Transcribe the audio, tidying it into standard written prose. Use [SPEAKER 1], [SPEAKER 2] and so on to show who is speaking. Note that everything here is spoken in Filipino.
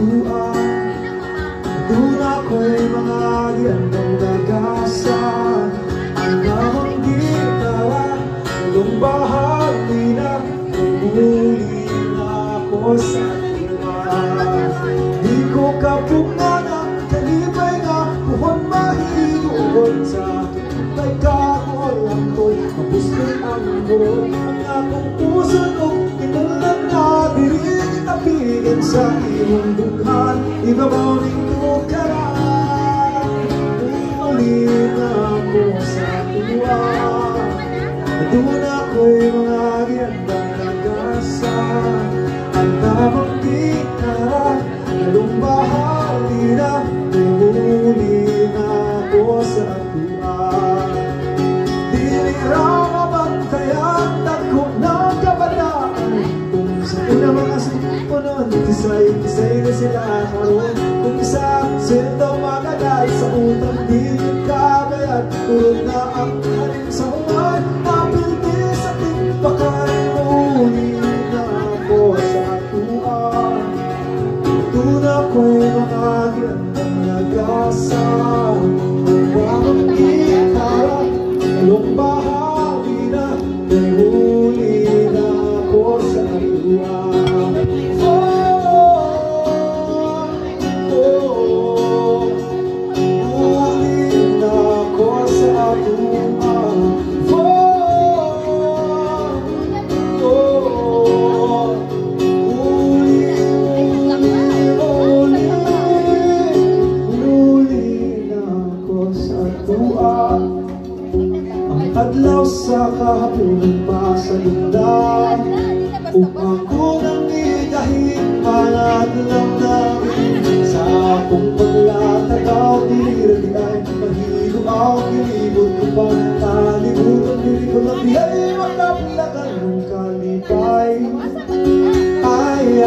[SPEAKER 1] tuan. Doon ako'y mga gandang nagasa. Ang namang ginawa, nung bahagi na umuli na ako sa tuwan. Di ko kapungan ang kalipay nga buwan mahidoon sa may kakulang ko'y mapustin ang buwan. Ang akong puso nung inulan na dirig napigin sa iyong dughan. Ibabaw nito karaan, umuli na ako sa tuwan. Doon ako'y mga gandang nagasa. Ang tamang gitara, lalong bahagi na umuli na ako sa tuwan. Diniraw mabantayan, dako ng kabataan. Kung sa una mga supunon, kisay na sila karoon. Kung isa sila magagal sa utang di kabayad. Turog na ang haring sa uwan, napildi sa timpakay. Uli na ako sa tuwan. Doon ako'y mga gandang nagasa. Ang gitara, lalong bahagi na may uli na ako sa tuwan. Ang adlaw sa kahaponan pa sa linda, upang ko nang igahin ang adlaw namin. Sa akong paglatagaw, di ay mahilo ang kilibot ko pang kalimutan. Dili ko lang di ay makapilagan ng kalipay. Ay,